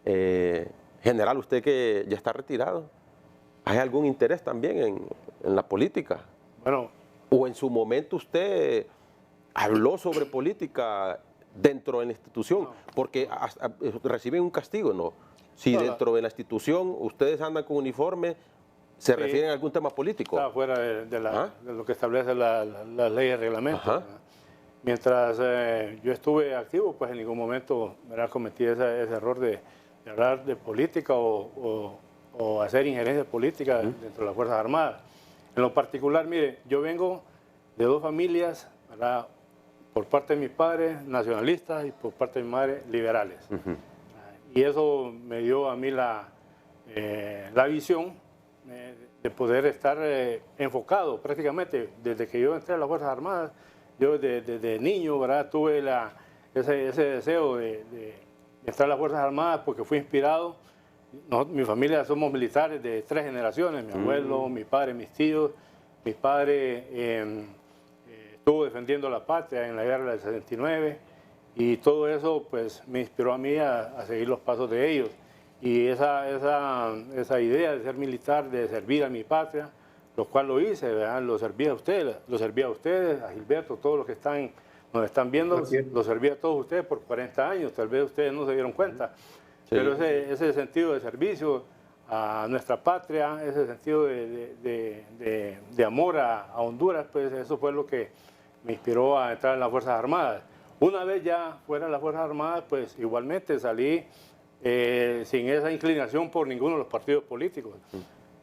General, usted que ya está retirado, ¿hay algún interés también en la política? Bueno. ¿O en su momento usted habló sobre política dentro de la institución? No. Porque reciben un castigo, ¿no? Si dentro de la institución ustedes andan con uniforme, ¿se refieren a algún tema político? Está fuera de lo que establece la ley de reglamento. Mientras yo estuve activo, pues en ningún momento cometí ese error de hablar de política o hacer injerencia política dentro de las Fuerzas Armadas. En lo particular, mire, yo vengo de dos familias, ¿verdad? Por parte de mis padres nacionalistas y por parte de mi madre liberales. Y eso me dio a mí la visión de poder estar enfocado prácticamente desde que yo entré a las Fuerzas Armadas. Yo desde niño, ¿verdad? Tuve ese deseo de entrar a las Fuerzas Armadas porque fui inspirado. Mi familia somos militares de 3 generaciones, mi abuelo, mi padre, mis tíos. Mi padre estuvo defendiendo la patria en la guerra del 69 y todo eso pues me inspiró a mí a seguir los pasos de ellos. Y esa idea de ser militar, de servir a mi patria, lo cual lo hice, ¿verdad? Lo serví a ustedes, a Gilberto, todos los que nos están viendo, lo serví a todos ustedes por 40 años, tal vez ustedes no se dieron cuenta. Sí. Pero ese sentido de servicio a nuestra patria, ese sentido de amor a Honduras, pues eso fue lo que me inspiró a entrar en las Fuerzas Armadas. Una vez ya fuera de las Fuerzas Armadas, pues igualmente salí sin esa inclinación por ninguno de los partidos políticos.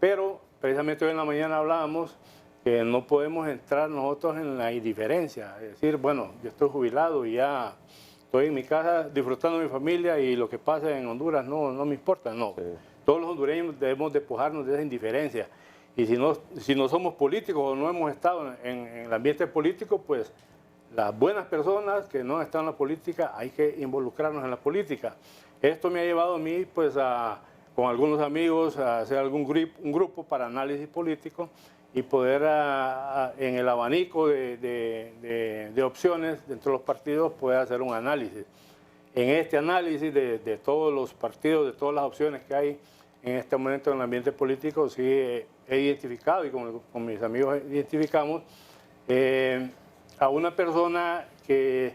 Pero precisamente hoy en la mañana hablábamos que no podemos entrar nosotros en la indiferencia, es decir, bueno, yo estoy jubilado y ya estoy en mi casa disfrutando de mi familia y lo que pasa en Honduras no me importa, no. Sí. Todos los hondureños debemos despojarnos de esa indiferencia. Y si no somos políticos o no hemos estado en el ambiente político, pues las buenas personas que no están en la política, hay que involucrarnos en la política. Esto me ha llevado a mí, pues, con algunos amigos, a hacer un grupo para análisis político y poder, en el abanico de opciones dentro de los partidos, poder hacer un análisis. En este análisis de todos los partidos, de todas las opciones que hay en este momento en el ambiente político, sí he identificado y con mis amigos identificamos a una persona que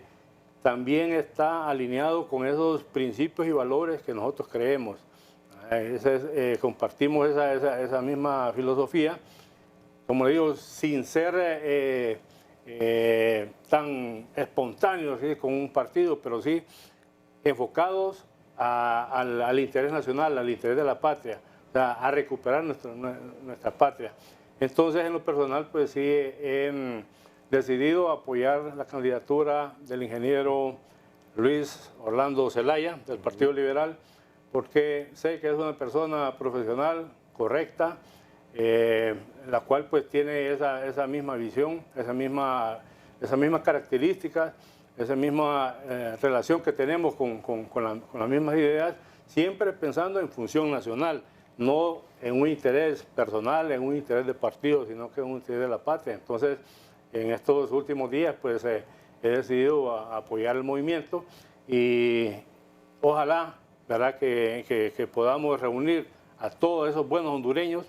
también está alineado con esos principios y valores que nosotros creemos. Compartimos esa misma filosofía, como le digo, sin ser tan espontáneos, ¿sí?, con un partido, pero sí enfocados al interés nacional, al interés de la patria, o sea, a recuperar nuestra patria. Entonces, en lo personal, pues sí, he decidido apoyar la candidatura del ingeniero Luis Orlando Zelaya, del Partido Liberal, porque sé que es una persona profesional, correcta, la cual pues tiene esa misma visión, esa misma características, esa misma relación que tenemos con las mismas ideas, siempre pensando en función nacional, no en un interés personal, en un interés de partido, sino que en un interés de la patria. Entonces, en estos últimos días, pues he decidido apoyar el movimiento y ojalá, ¿verdad?, que podamos reunir a todos esos buenos hondureños,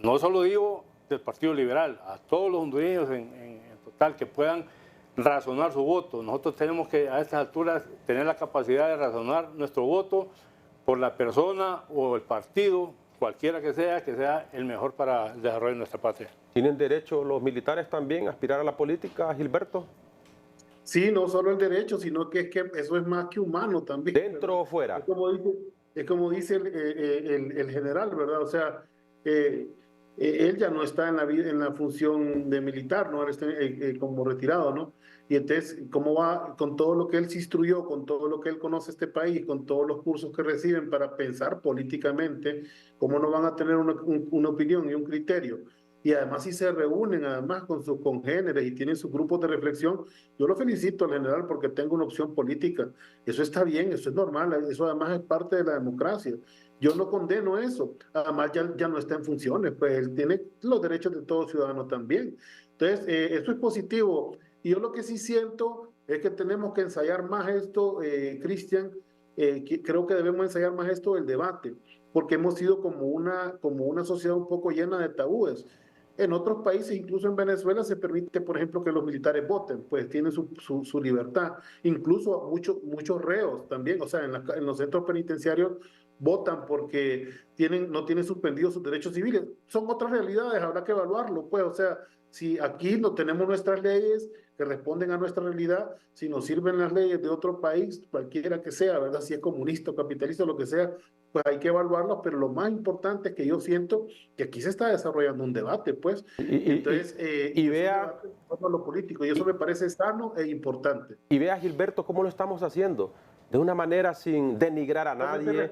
no solo digo del Partido Liberal, a todos los hondureños en total, que puedan razonar su voto. Nosotros tenemos que a estas alturas tener la capacidad de razonar nuestro voto por la persona o el partido, cualquiera que sea el mejor para el desarrollo de nuestra patria. ¿Tienen derecho los militares también a aspirar a la política, Gilberto? Sí, no solo el derecho, sino que eso es más que humano también. ¿Dentro ¿verdad? o fuera? Es como dice el general, ¿verdad? O sea, él ya no está en la función de militar, ¿no? Él está como retirado, ¿no? Y entonces, ¿cómo va con todo lo que él se instruyó, con todo lo que él conoce este país, con todos los cursos que reciben para pensar políticamente, cómo no van a tener una opinión y un criterio? Y además si se reúnen además con sus congéneres y tienen sus grupos de reflexión, yo lo felicito al general porque tengo una opción política. Eso está bien, eso es normal, eso además es parte de la democracia. Yo no condeno eso, además ya no está en funciones, pues él tiene los derechos de todo ciudadano también. Entonces, eso es positivo. Y yo lo que sí siento es que tenemos que ensayar más esto, Cristian, creo que debemos ensayar más esto del debate, porque hemos sido como una sociedad un poco llena de tabúes. En otros países, incluso en Venezuela, se permite, por ejemplo, que los militares voten, pues tienen su libertad. Incluso muchos reos también, o sea, en los centros penitenciarios votan porque no tienen suspendidos sus derechos civiles. Son otras realidades, habrá que evaluarlo, pues, o sea, si aquí no tenemos nuestras leyes que responden a nuestra realidad, si nos sirven las leyes de otro país, cualquiera que sea, ¿verdad? Si es comunista o capitalista, lo que sea, pues hay que evaluarlos, pero lo más importante es que yo siento que aquí se está desarrollando un debate, pues. Entonces, y vea lo político, y eso me parece sano e importante. Y vea, Gilberto, cómo lo estamos haciendo. De una manera sin denigrar a nadie,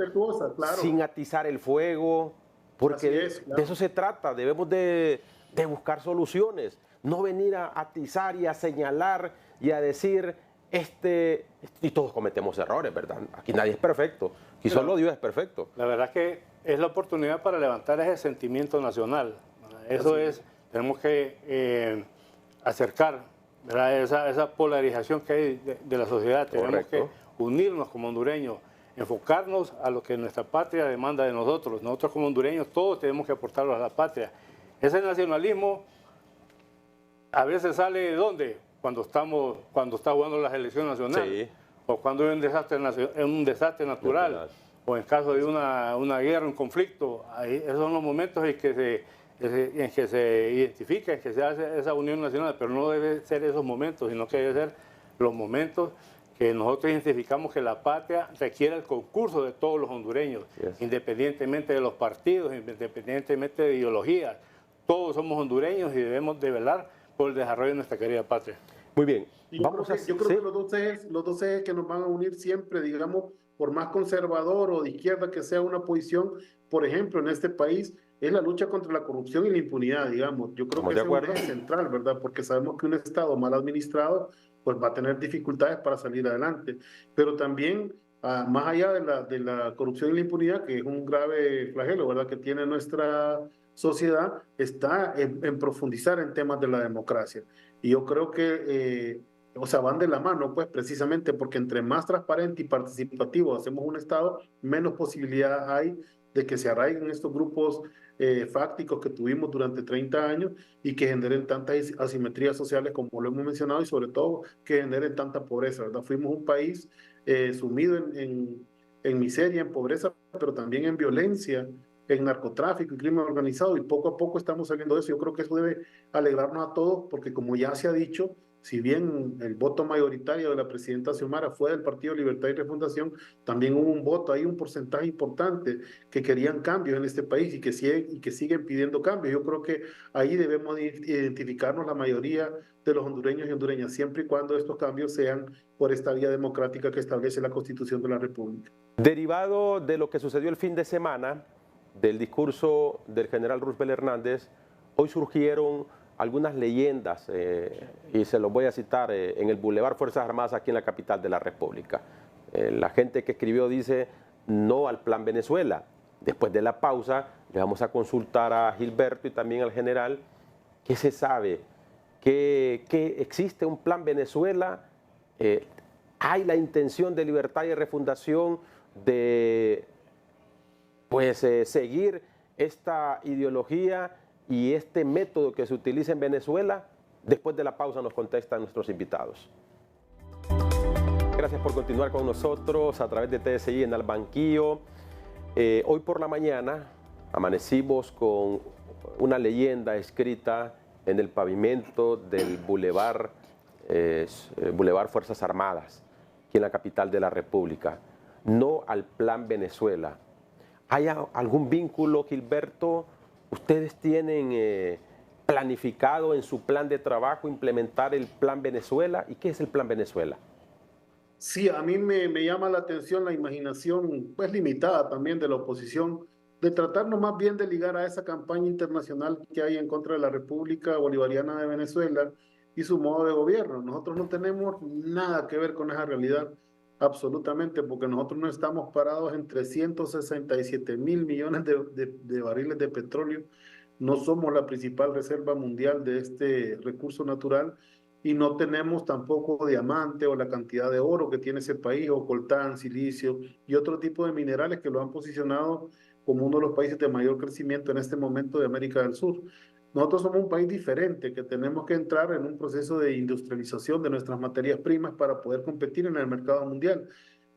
claro, sin atizar el fuego, porque claro, de eso se trata. Debemos de buscar soluciones, no venir a atizar y a señalar y a decir, y todos cometemos errores, ¿verdad? Aquí nadie es perfecto, y claro, solo Dios es perfecto. La verdad que es la oportunidad para levantar ese sentimiento nacional. Eso es, tenemos que acercar, ¿verdad?, esa polarización que hay de la sociedad. Tenemos Correcto. que unirnos como hondureños, enfocarnos a lo que nuestra patria demanda de nosotros. Nosotros como hondureños todos tenemos que aportarlo a la patria. Ese nacionalismo a veces sale ¿de dónde? Cuando está jugando las elecciones nacionales, sí, o cuando hay un desastre natural, o en caso de una guerra, un conflicto. Esos son los momentos en que se identifica, en que se hace esa unión nacional, pero no debe ser esos momentos, sino que debe ser los momentos que nosotros identificamos que la patria requiere el concurso de todos los hondureños, independientemente de los partidos, independientemente de ideologías. Todos somos hondureños y debemos de velar por el desarrollo de nuestra querida patria. Muy bien. Yo creo que los dos ejes que nos van a unir siempre, digamos, por más conservador o de izquierda que sea una posición, por ejemplo, en este país, es la lucha contra la corrupción y la impunidad, digamos. Yo creo que es un eje central, ¿verdad? Porque sabemos que un Estado mal administrado, pues va a tener dificultades para salir adelante. Pero también, más allá de la corrupción y la impunidad, que es un grave flagelo, ¿verdad?, que tiene nuestra sociedad, está en profundizar en temas de la democracia. Y yo creo que, o sea, van de la mano, pues, precisamente porque entre más transparente y participativo hacemos un Estado, menos posibilidad hay de que se arraiguen estos grupos fácticos que tuvimos durante 30 años y que generen tantas asimetrías sociales como lo hemos mencionado, y sobre todo que generen tanta pobreza, ¿verdad? Fuimos un país sumido en miseria, en pobreza, pero también en violencia, en narcotráfico y crimen organizado, y poco a poco estamos saliendo de eso. Yo creo que eso debe alegrarnos a todos, porque como ya se ha dicho, si bien el voto mayoritario de la presidenta Xiomara fue del Partido Libertad y Refundación, también hubo un voto, hay un porcentaje importante que querían cambios en este país y que siguen pidiendo cambios. Yo creo que ahí debemos identificarnos la mayoría de los hondureños y hondureñas, siempre y cuando estos cambios sean por esta vía democrática que establece la Constitución de la República. Derivado de lo que sucedió el fin de semana, del discurso del general Roosevelt Hernández, hoy surgieron algunas leyendas, y se los voy a citar, en el Boulevard Fuerzas Armadas aquí en la capital de la República. La gente que escribió dice no al Plan Venezuela. Después de la pausa le vamos a consultar a Gilberto y también al general qué se sabe, que existe un Plan Venezuela, hay la intención de Libertad y Refundación de seguir esta ideología y este método que se utiliza en Venezuela. Después de la pausa nos contestan nuestros invitados. Gracias por continuar con nosotros a través de TSI en Al Banquillo. Hoy por la mañana amanecimos con una leyenda escrita en el pavimento del Boulevard Fuerzas Armadas, aquí en la capital de la República. No al Plan Venezuela. ¿Hay algún vínculo, Gilberto? ¿Ustedes tienen planificado en su plan de trabajo implementar el Plan Venezuela? ¿Y qué es el Plan Venezuela? Sí, a mí me llama la atención la imaginación, pues limitada también de la oposición, de tratarnos más bien de ligar a esa campaña internacional que hay en contra de la República Bolivariana de Venezuela y su modo de gobierno. Nosotros no tenemos nada que ver con esa realidad, absolutamente, porque nosotros no estamos parados en 367.000 millones de barriles de petróleo. No somos la principal reserva mundial de este recurso natural y no tenemos tampoco diamante o la cantidad de oro que tiene ese país, o coltán, silicio y otro tipo de minerales que lo han posicionado como uno de los países de mayor crecimiento en este momento de América del Sur. Nosotros somos un país diferente, que tenemos que entrar en un proceso de industrialización de nuestras materias primas para poder competir en el mercado mundial.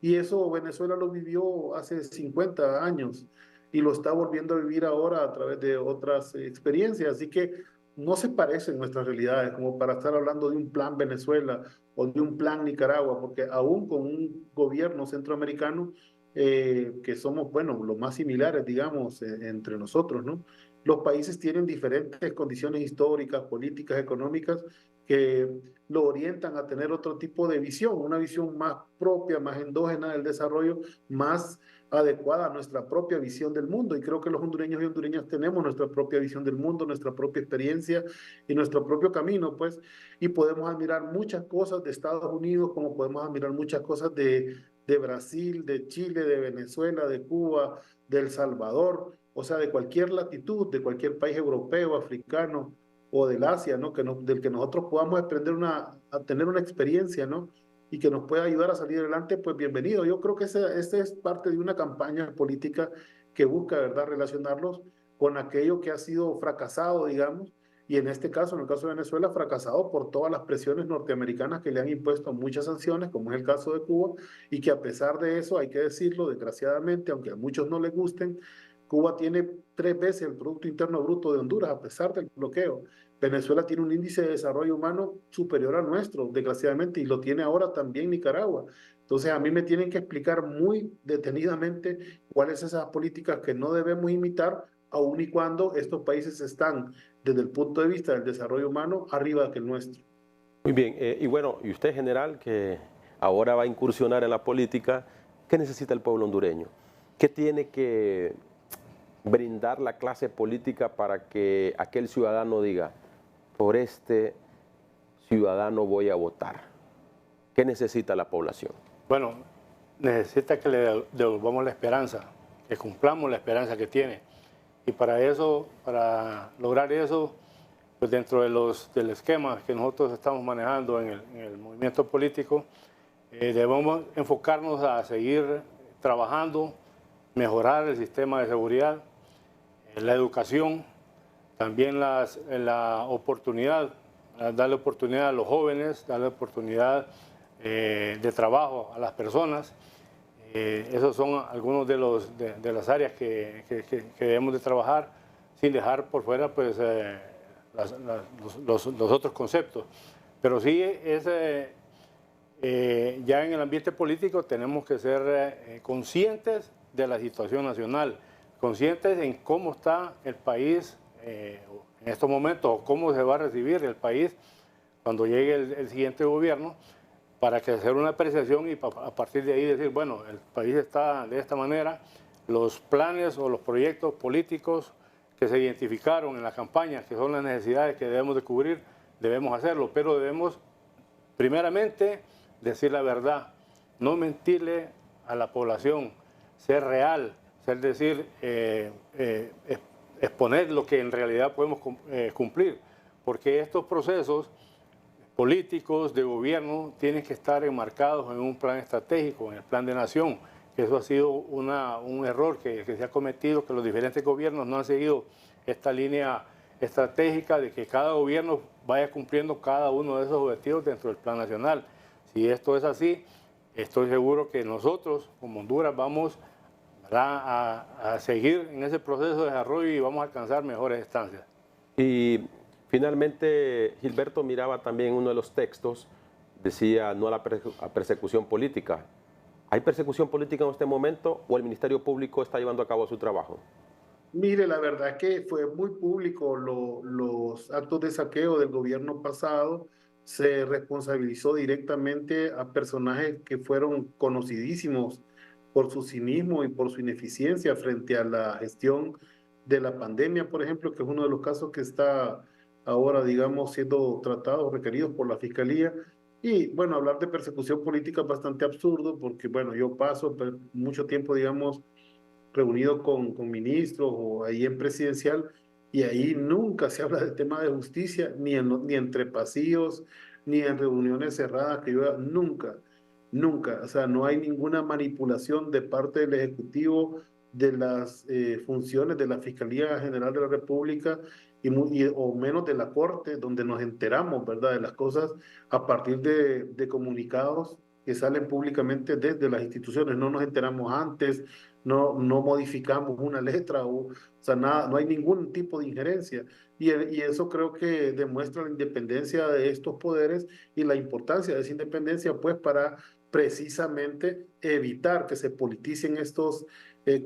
Y eso Venezuela lo vivió hace 50 años y lo está volviendo a vivir ahora a través de otras experiencias. Así que no se parecen nuestras realidades como para estar hablando de un plan Venezuela o de un plan Nicaragua, porque aún con un gobierno centroamericano, que somos, bueno, los más similares, digamos, entre nosotros, ¿no? Los países tienen diferentes condiciones históricas, políticas, económicas, que lo orientan a tener otro tipo de visión, una visión más propia, más endógena del desarrollo, más adecuada a nuestra propia visión del mundo. Y creo que los hondureños y hondureñas tenemos nuestra propia visión del mundo, nuestra propia experiencia y nuestro propio camino, pues, y podemos admirar muchas cosas de Estados Unidos, como podemos admirar muchas cosas de Brasil, de Chile, de Venezuela, de Cuba, de El Salvador, o sea, de cualquier latitud, de cualquier país europeo, africano o del Asia, ¿no? Del que nosotros podamos aprender a tener una experiencia, ¿no? Y que nos pueda ayudar a salir adelante, pues bienvenido. Yo creo que esa es parte de una campaña política que busca, ¿verdad?, relacionarlos con aquello que ha sido fracasado, digamos, y en este caso, en el caso de Venezuela, fracasado por todas las presiones norteamericanas que le han impuesto muchas sanciones, como es el caso de Cuba, y que a pesar de eso, hay que decirlo, desgraciadamente, aunque a muchos no les gusten, Cuba tiene 3 veces el Producto Interno Bruto de Honduras, a pesar del bloqueo. Venezuela tiene un índice de desarrollo humano superior al nuestro, desgraciadamente, y lo tiene ahora también Nicaragua. Entonces, a mí me tienen que explicar muy detenidamente cuáles son esas políticas que no debemos imitar, aun y cuando estos países están, desde el punto de vista del desarrollo humano, arriba que el nuestro. Muy bien, y bueno, y usted, general, que ahora va a incursionar en la política, ¿qué necesita el pueblo hondureño? ¿Qué tiene que brindar la clase política para que aquel ciudadano diga, por este ciudadano voy a votar? ¿Qué necesita la población? Bueno, necesita que le devolvamos la esperanza, que cumplamos la esperanza que tiene. Y para eso, para lograr eso, pues dentro del esquema que nosotros estamos manejando en el movimiento político, debemos enfocarnos a seguir trabajando, mejorar el sistema de seguridad, la educación, también la oportunidad, darle oportunidad a los jóvenes, darle oportunidad de trabajo a las personas. Esos son algunos de las áreas que debemos de trabajar, sin dejar por fuera pues, los otros conceptos. Pero sí, ya en el ambiente político tenemos que ser conscientes de la situación nacional, conscientes en cómo está el país en estos momentos, o cómo se va a recibir el país cuando llegue el siguiente gobierno, para que hacer una apreciación y a partir de ahí decir, bueno, el país está de esta manera, los planes o los proyectos políticos que se identificaron en la campaña, que son las necesidades que debemos de cubrir, debemos hacerlo, pero debemos primeramente decir la verdad, no mentirle a la población, ser real, es decir, exponer lo que en realidad podemos cumplir, porque estos procesos políticos de gobierno tienen que estar enmarcados en un plan estratégico, en el plan de nación, que eso ha sido un error que se ha cometido, que los diferentes gobiernos no han seguido esta línea estratégica de que cada gobierno vaya cumpliendo cada uno de esos objetivos dentro del plan nacional. Si esto es así, estoy seguro que nosotros, como Honduras, vamos a seguir en ese proceso de desarrollo y vamos a alcanzar mejores estancias. Y finalmente, Gilberto miraba también uno de los textos, decía no a la persecución política. ¿Hay persecución política en este momento o el Ministerio Público está llevando a cabo su trabajo? Mire, la verdad es que fue muy público los actos de saqueo del gobierno pasado. Se responsabilizó directamente a personajes que fueron conocidísimos por su cinismo y por su ineficiencia frente a la gestión de la pandemia, por ejemplo, que es uno de los casos que está ahora, digamos, siendo tratado, requeridos por la Fiscalía. Y bueno, hablar de persecución política es bastante absurdo porque, bueno, yo paso mucho tiempo, digamos, reunido con ministros o ahí en presidencial, y ahí nunca se habla del tema de justicia, ni entre pasillos, ni en reuniones cerradas que yo nunca, nunca, o sea, no hay ninguna manipulación de parte del Ejecutivo de las funciones de la Fiscalía General de la República o menos de la Corte, donde nos enteramos, ¿verdad?, de las cosas a partir de comunicados que salen públicamente desde las instituciones. No nos enteramos antes, no modificamos una letra, o sea, nada, no hay ningún tipo de injerencia. Y eso creo que demuestra la independencia de estos poderes y la importancia de esa independencia, pues, para precisamente evitar que se politicen estos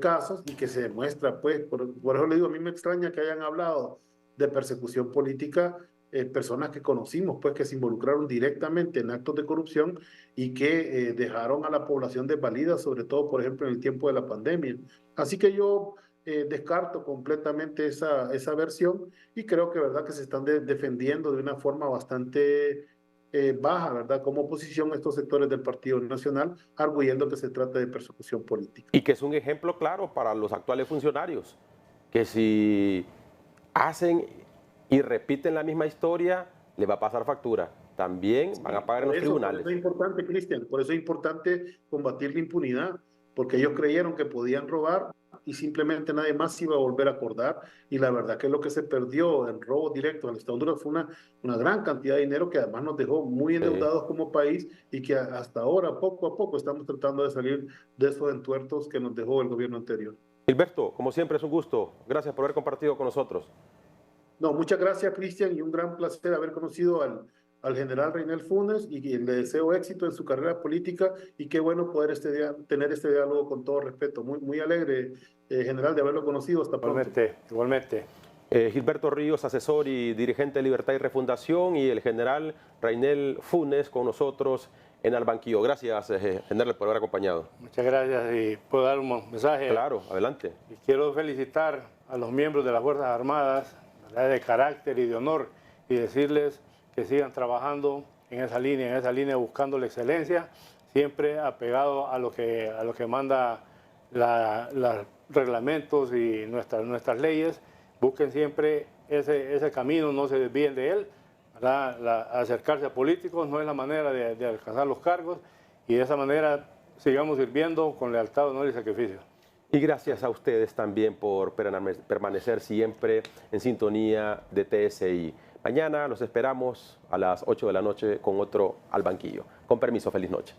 casos y que se demuestra, pues, por eso le digo, a mí me extraña que hayan hablado de persecución política personas que conocimos, pues, que se involucraron directamente en actos de corrupción y que dejaron a la población desvalida, sobre todo, por ejemplo, en el tiempo de la pandemia. Así que yo descarto completamente esa versión y creo que, verdad, que se están defendiendo de una forma bastante baja, ¿verdad?, como oposición a estos sectores del Partido Nacional, arguyendo que se trata de persecución política. Y que es un ejemplo claro para los actuales funcionarios, que si hacen y repiten la misma historia, les va a pasar factura. También van a pagar en los tribunales. Por eso es importante, Cristian, por eso es importante combatir la impunidad, porque ellos creyeron que podían robar y simplemente nadie más se iba a volver a acordar. Y la verdad que lo que se perdió en robo directo al Estado de Honduras fue una gran cantidad de dinero que además nos dejó muy endeudados como país y que hasta ahora, poco a poco, estamos tratando de salir de esos entuertos que nos dejó el gobierno anterior. Gilberto, como siempre es un gusto. Gracias por haber compartido con nosotros. No, muchas gracias, Cristian, y un gran placer haber conocido al general Reinel Funes, y le deseo éxito en su carrera política, y qué bueno poder tener este diálogo con todo respeto. Muy alegre, general, de haberlo conocido. Hasta pronto. Igualmente. Gilberto Ríos, asesor y dirigente de Libertad y Refundación, y el general Reinel Funes con nosotros en el banquillo. Gracias, general, por haber acompañado. Muchas gracias, y puedo dar un mensaje. Claro, adelante. Y quiero felicitar a los miembros de las Fuerzas Armadas, de carácter y de honor, y decirles que sigan trabajando en esa línea buscando la excelencia, siempre apegado a lo que manda los reglamentos y nuestras leyes. Busquen siempre ese camino, no se desvíen de él. Acercarse a políticos no es la manera de alcanzar los cargos, y de esa manera sigamos sirviendo con lealtad, honor y sacrificio. Y gracias a ustedes también por permanecer siempre en sintonía de TSI. Mañana los esperamos a las 8 de la noche con otro Al Banquillo. Con permiso, feliz noche.